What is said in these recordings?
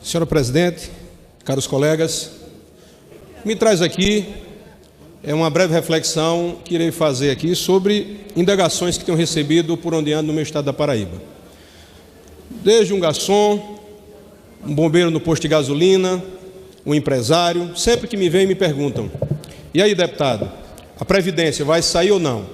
Senhora Presidente, caros colegas, me traz aqui uma breve reflexão que irei fazer aqui sobre indagações que tenho recebido por onde ando no meu estado da Paraíba. Desde um garçom, um bombeiro no posto de gasolina, um empresário, sempre que me vêm me perguntam: e aí, deputado, a Previdência vai sair ou não?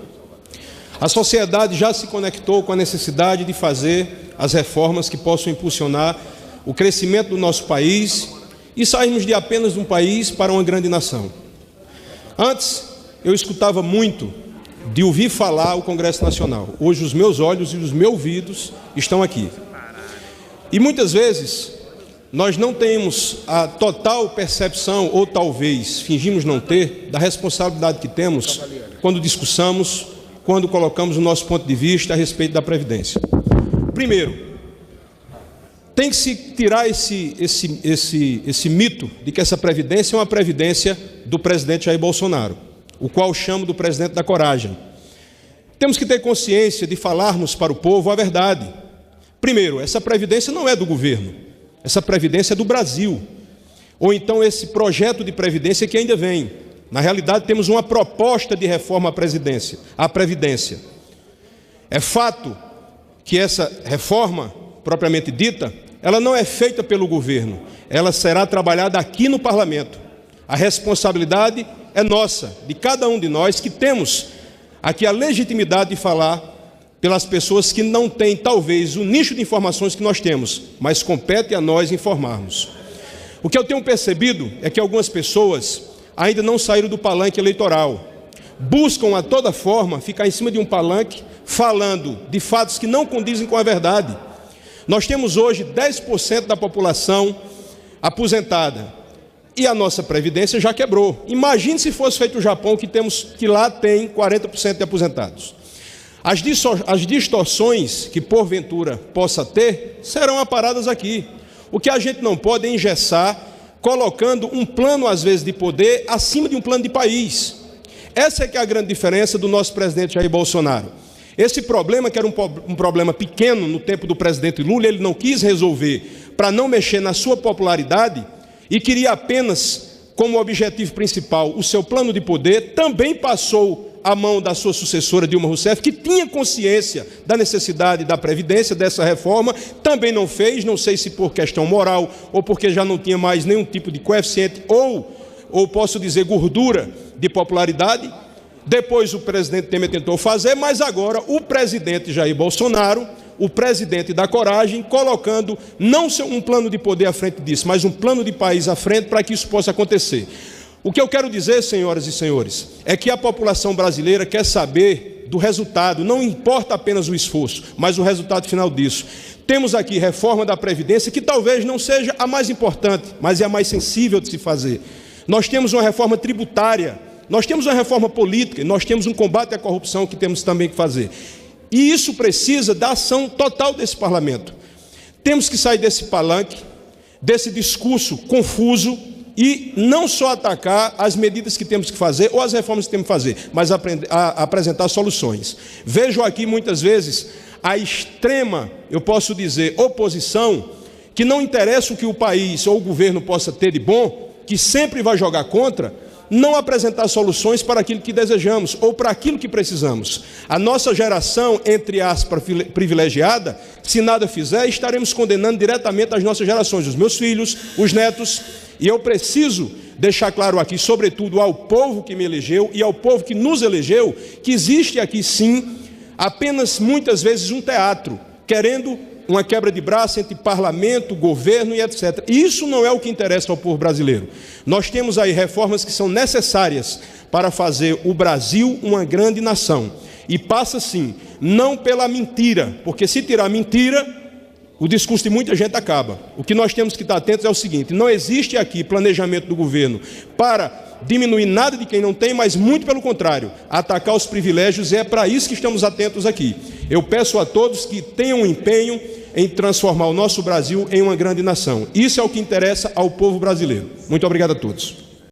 A sociedade já se conectou com a necessidade de fazer as reformas que possam impulsionar o crescimento do nosso país e sairmos de apenas um país para uma grande nação. Antes, eu escutava muito de ouvir falar o Congresso Nacional. Hoje, os meus olhos e os meus ouvidos estão aqui. E muitas vezes, nós não temos a total percepção, ou talvez fingimos não ter, da responsabilidade que temos quando discussamos, quando colocamos o nosso ponto de vista a respeito da Previdência. Primeiro, tem que se tirar esse mito de que essa Previdência é uma Previdência do presidente Jair Bolsonaro, o qual chamo do presidente da coragem. Temos que ter consciência de falarmos para o povo a verdade. Primeiro, essa Previdência não é do governo, essa Previdência é do Brasil. Ou então esse projeto de Previdência que ainda vem. Na realidade, temos uma proposta de reforma à Previdência. É fato que essa reforma, propriamente dita, ela não é feita pelo governo, ela será trabalhada aqui no Parlamento. A responsabilidade é nossa, de cada um de nós que temos aqui a legitimidade de falar pelas pessoas que não têm, talvez, o nicho de informações que nós temos, mas compete a nós informarmos. O que eu tenho percebido é que algumas pessoas ainda não saíram do palanque eleitoral, buscam a toda forma ficar em cima de um palanque falando de fatos que não condizem com a verdade. Nós temos hoje 10% da população aposentada e a nossa Previdência já quebrou. Imagine se fosse feito o Japão, que lá tem 40% de aposentados. As distorções que porventura possa ter serão aparadas aqui. O que a gente não pode é engessar, colocando um plano às vezes de poder acima de um plano de país. Essa é que é a grande diferença do nosso presidente Jair Bolsonaro. Esse problema, que era um problema pequeno no tempo do presidente Lula, ele não quis resolver para não mexer na sua popularidade e queria apenas, como objetivo principal, o seu plano de poder. Também passou a mão da sua sucessora, Dilma Rousseff, que tinha consciência da necessidade da Previdência, dessa reforma, também não fez, não sei se por questão moral ou porque já não tinha mais nenhum tipo de coeficiente ou posso dizer gordura de popularidade. Depois o presidente Temer tentou fazer, mas agora o presidente Jair Bolsonaro, o presidente da coragem, colocando não um plano de poder à frente disso, mas um plano de país à frente para que isso possa acontecer. O que eu quero dizer, senhoras e senhores, é que a população brasileira quer saber do resultado, não importa apenas o esforço, mas o resultado final disso. Temos aqui reforma da Previdência, que talvez não seja a mais importante, mas é a mais sensível de se fazer. Nós temos uma reforma tributária, nós temos uma reforma política, nós temos um combate à corrupção que temos também que fazer. E isso precisa da ação total desse parlamento. Temos que sair desse palanque, desse discurso confuso e não só atacar as medidas que temos que fazer ou as reformas que temos que fazer, mas apresentar soluções. Vejo aqui muitas vezes a extrema, eu posso dizer, oposição, que não interessa o que o país ou o governo possa ter de bom, que sempre vai jogar contra, não apresentar soluções para aquilo que desejamos ou para aquilo que precisamos. A nossa geração, entre aspas, privilegiada, se nada fizer, estaremos condenando diretamente as nossas gerações, os meus filhos, os netos. E eu preciso deixar claro aqui, sobretudo ao povo que me elegeu e ao povo que nos elegeu, que existe aqui sim, apenas muitas vezes um teatro, querendo uma quebra de braço entre parlamento, governo e etc. E isso não é o que interessa ao povo brasileiro. Nós temos aí reformas que são necessárias para fazer o Brasil uma grande nação. E passa sim, não pela mentira, porque se tirar mentira, o discurso de muita gente acaba. O que nós temos que estar atentos é o seguinte: não existe aqui planejamento do governo para diminuir nada de quem não tem, mas muito pelo contrário, atacar os privilégios, e é para isso que estamos atentos aqui. Eu peço a todos que tenham um empenho em transformar o nosso Brasil em uma grande nação. Isso é o que interessa ao povo brasileiro. Muito obrigado a todos.